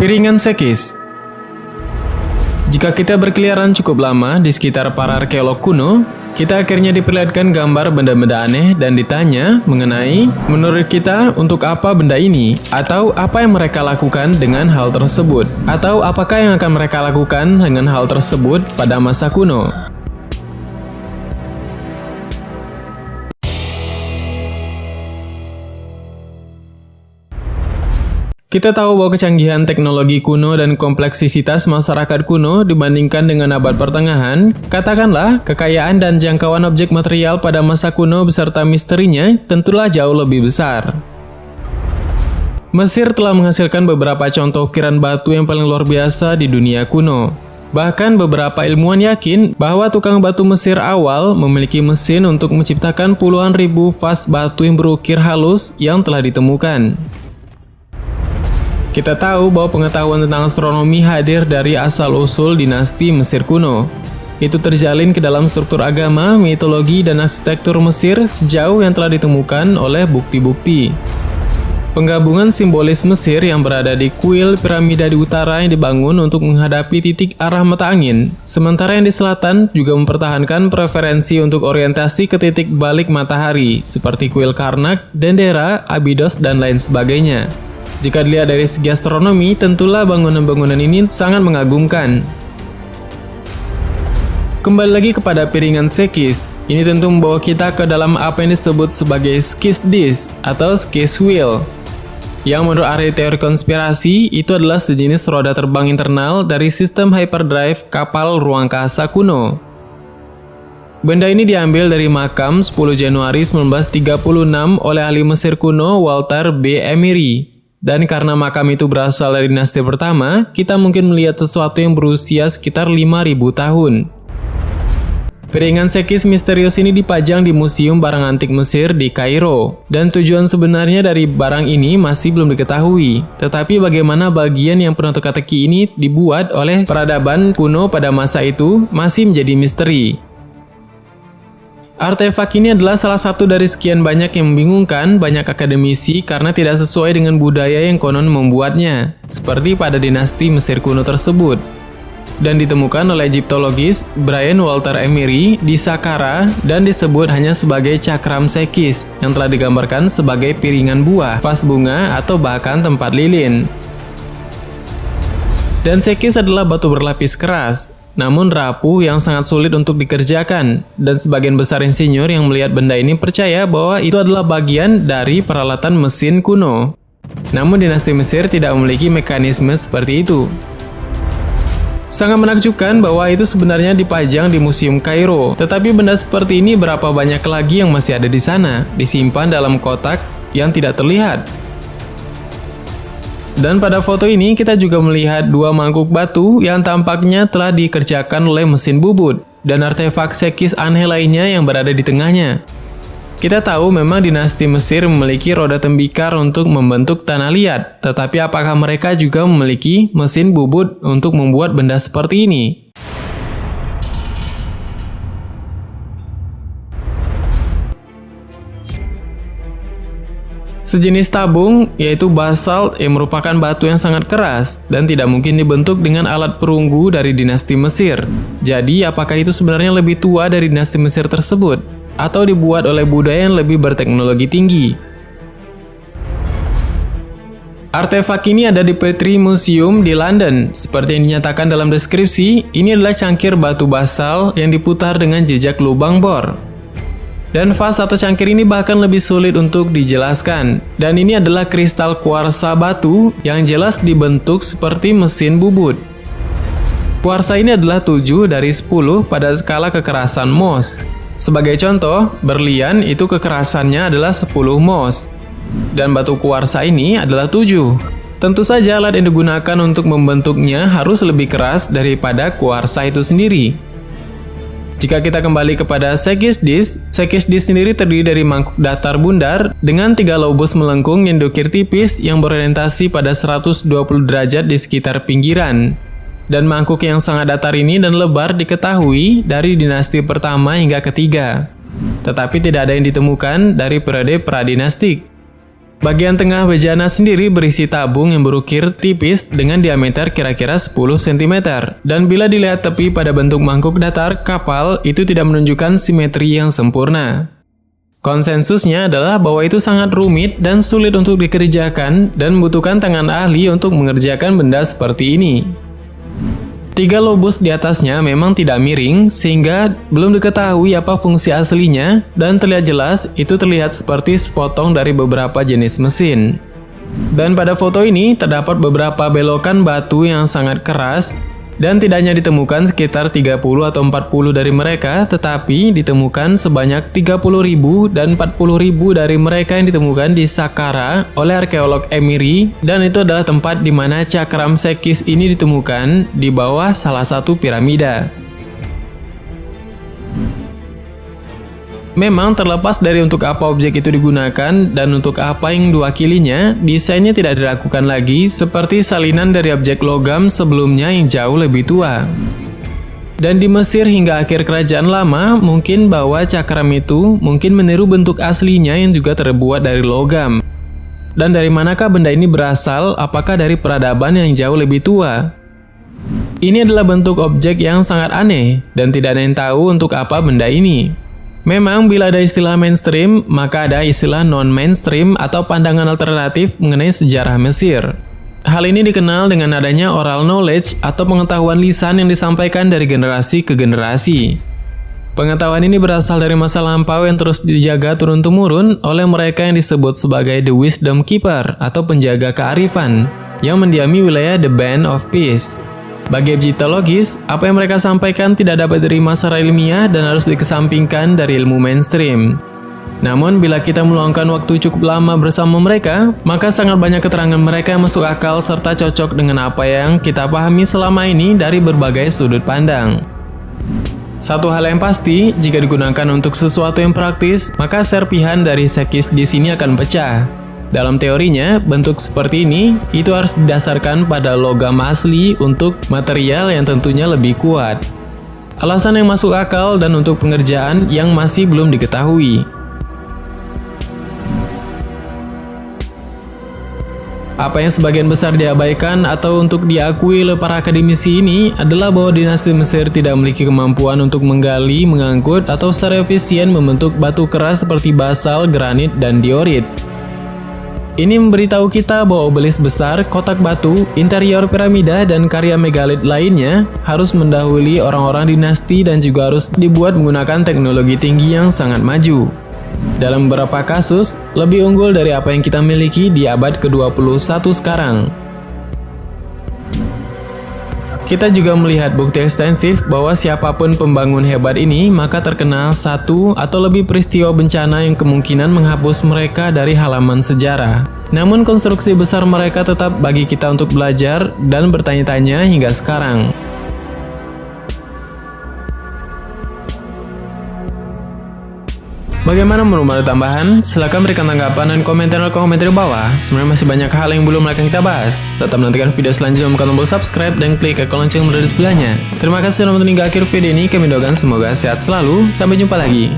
Piringan Sekis. Jika kita berkeliaran cukup lama di sekitar para arkeolog kuno, kita akhirnya diperlihatkan gambar benda-benda aneh dan ditanya mengenai menurut kita untuk apa benda ini, atau apa yang mereka lakukan dengan hal tersebut, atau apakah yang akan mereka lakukan dengan hal tersebut pada masa kuno. Kita tahu bahwa kecanggihan teknologi kuno dan kompleksitas masyarakat kuno dibandingkan dengan abad pertengahan, katakanlah kekayaan dan jangkauan objek material pada masa kuno beserta misterinya tentulah jauh lebih besar. Mesir telah menghasilkan beberapa contoh ukiran batu yang paling luar biasa di dunia kuno. Bahkan beberapa ilmuwan yakin bahwa tukang batu Mesir awal memiliki mesin untuk menciptakan puluhan ribu vas batu yang berukir halus yang telah ditemukan. Kita tahu bahwa pengetahuan tentang astronomi hadir dari asal-usul dinasti Mesir kuno. Itu terjalin ke dalam struktur agama, mitologi, dan arsitektur Mesir sejauh yang telah ditemukan oleh bukti-bukti. Penggabungan simbolis Mesir yang berada di kuil piramida di utara yang dibangun untuk menghadapi titik arah mata angin, sementara yang di selatan juga mempertahankan preferensi untuk orientasi ke titik balik matahari, seperti kuil Karnak, Dendera, Abydos, dan lain sebagainya. Jika dilihat dari segi astronomi, tentulah bangunan-bangunan ini sangat mengagumkan. Kembali lagi kepada piringan Sekis, ini tentu membawa kita ke dalam apa yang disebut sebagai Skis Disk atau Skis Wheel, yang menurut ahli teori konspirasi itu adalah sejenis roda terbang internal dari sistem hyperdrive kapal ruang angkasa kuno. Benda ini diambil dari makam 10 Januari 1936 oleh ahli Mesir kuno Walter B. Emery. Dan karena makam itu berasal dari dinasti pertama, kita mungkin melihat sesuatu yang berusia sekitar 5.000 tahun. Piringan Sekis misterius ini dipajang di Museum Barang Antik Mesir di Kairo, dan tujuan sebenarnya dari barang ini masih belum diketahui. Tetapi bagaimana bagian yang penuh teka-teki ini dibuat oleh peradaban kuno pada masa itu masih menjadi misteri. Artefak ini adalah salah satu dari sekian banyak yang membingungkan banyak akademisi karena tidak sesuai dengan budaya yang konon membuatnya, seperti pada dinasti Mesir kuno tersebut. Dan ditemukan oleh Egyptologis Brian Walter Emery di Saqqara dan disebut hanya sebagai cakram Sekis yang telah digambarkan sebagai piringan buah, vas bunga, atau bahkan tempat lilin. Dan Sekis adalah batu berlapis keras, namun rapuh yang sangat sulit untuk dikerjakan, dan sebagian besar insinyur yang melihat benda ini percaya bahwa itu adalah bagian dari peralatan mesin kuno. Namun dinasti Mesir tidak memiliki mekanisme seperti itu. Sangat menakjubkan bahwa itu sebenarnya dipajang di Museum Kairo, tetapi benda seperti ini berapa banyak lagi yang masih ada di sana, disimpan dalam kotak yang tidak terlihat. Dan pada foto ini kita juga melihat dua mangkuk batu yang tampaknya telah dikerjakan oleh mesin bubut dan artefak Sekis aneh lainnya yang berada di tengahnya. Kita tahu memang dinasti Mesir memiliki roda tembikar untuk membentuk tanah liat, tetapi apakah mereka juga memiliki mesin bubut untuk membuat benda seperti ini? Sejenis tabung, yaitu basalt yang merupakan batu yang sangat keras dan tidak mungkin dibentuk dengan alat perunggu dari dinasti Mesir. Jadi, apakah itu sebenarnya lebih tua dari dinasti Mesir tersebut? Atau dibuat oleh budaya yang lebih berteknologi tinggi? Artefak ini ada di Petrie Museum di London. Seperti yang dinyatakan dalam deskripsi, ini adalah cangkir batu basal yang diputar dengan jejak lubang bor. Dan vas atau cangkir ini bahkan lebih sulit untuk dijelaskan. Dan ini adalah kristal kuarsa batu yang jelas dibentuk seperti mesin bubut. Kuarsa ini adalah 7 dari 10 pada skala kekerasan Mohs. Sebagai contoh, berlian itu kekerasannya adalah 10 Mohs. Dan batu kuarsa ini adalah 7. Tentu saja alat yang digunakan untuk membentuknya harus lebih keras daripada kuarsa itu sendiri. Jika kita kembali kepada Sekis Disk sendiri terdiri dari mangkuk datar bundar dengan 3 lobus melengkung yang diukir tipis yang berorientasi pada 120 derajat di sekitar pinggiran. Dan mangkuk yang sangat datar ini dan lebar diketahui dari dinasti pertama hingga ketiga. Tetapi tidak ada yang ditemukan dari periode pradinastik. Bagian tengah bejana sendiri berisi tabung yang berukir tipis dengan diameter kira-kira 10 cm. Dan bila dilihat tepi pada bentuk mangkuk datar kapal, itu tidak menunjukkan simetri yang sempurna. Konsensusnya adalah bahwa itu sangat rumit dan sulit untuk dikerjakan dan membutuhkan tangan ahli untuk mengerjakan benda seperti ini. 3 lobus di atasnya memang tidak miring, sehingga belum diketahui apa fungsi aslinya, dan terlihat jelas itu terlihat seperti sepotong dari beberapa jenis mesin. Dan pada foto ini terdapat beberapa belokan batu yang sangat keras, dan tidak hanya ditemukan sekitar 30 atau 40 dari mereka, tetapi ditemukan sebanyak 30.000 dan 40.000 dari mereka yang ditemukan di Saqqara oleh arkeolog Emiri, dan itu adalah tempat di mana cakram Sekis ini ditemukan di bawah salah satu piramida. Memang terlepas dari untuk apa objek itu digunakan dan untuk apa yang diwakilinya, desainnya tidak dilakukan lagi seperti salinan dari objek logam sebelumnya yang jauh lebih tua. Dan di Mesir hingga akhir kerajaan lama, mungkin bahwa cakram itu mungkin meniru bentuk aslinya yang juga terbuat dari logam. Dan dari manakah benda ini berasal? Apakah dari peradaban yang jauh lebih tua? Ini adalah bentuk objek yang sangat aneh, dan tidak ada yang tahu untuk apa benda ini. Memang bila ada istilah mainstream, maka ada istilah non-mainstream atau pandangan alternatif mengenai sejarah Mesir. Hal ini dikenal dengan adanya oral knowledge atau pengetahuan lisan yang disampaikan dari generasi ke generasi. Pengetahuan ini berasal dari masa lampau yang terus dijaga turun-temurun oleh mereka yang disebut sebagai The Wisdom Keeper atau penjaga kearifan yang mendiami wilayah The Band of Peace. Bagi Egyptologis, apa yang mereka sampaikan tidak dapat diterima secara ilmiah dan harus dikesampingkan dari ilmu mainstream. Namun, bila kita meluangkan waktu cukup lama bersama mereka, maka sangat banyak keterangan mereka yang masuk akal serta cocok dengan apa yang kita pahami selama ini dari berbagai sudut pandang. Satu hal yang pasti, jika digunakan untuk sesuatu yang praktis, maka serpihan dari Sekis di sini akan pecah. Dalam teorinya, bentuk seperti ini itu harus didasarkan pada logam asli untuk material yang tentunya lebih kuat. Alasan yang masuk akal dan untuk pengerjaan yang masih belum diketahui. Apa yang sebagian besar diabaikan atau untuk diakui oleh para akademisi ini adalah bahwa dinasti Mesir tidak memiliki kemampuan untuk menggali, mengangkut, atau secara efisien membentuk batu keras seperti basal, granit, dan diorit. Ini memberitahu kita bahwa obelis besar, kotak batu, interior piramida, dan karya megalit lainnya harus mendahului orang-orang dinasti dan juga harus dibuat menggunakan teknologi tinggi yang sangat maju. Dalam beberapa kasus, lebih unggul dari apa yang kita miliki di abad ke-21 sekarang. Kita juga melihat bukti ekstensif bahwa siapapun pembangun hebat ini maka terkena satu atau lebih peristiwa bencana yang kemungkinan menghapus mereka dari halaman sejarah. Namun konstruksi besar mereka tetap bagi kita untuk belajar dan bertanya-tanya hingga sekarang. Bagaimana menurut Anda tambahan? Silahkan berikan tanggapan dan komentar di bawah. Sebenarnya masih banyak hal yang belum akan kita bahas. Tetap nantikan video selanjutnya, tekan tombol subscribe dan klik ikon lonceng berada di sebelahnya. Terima kasih sudah menonton hingga akhir video ini. Kami doakan semoga sehat selalu. Sampai jumpa lagi.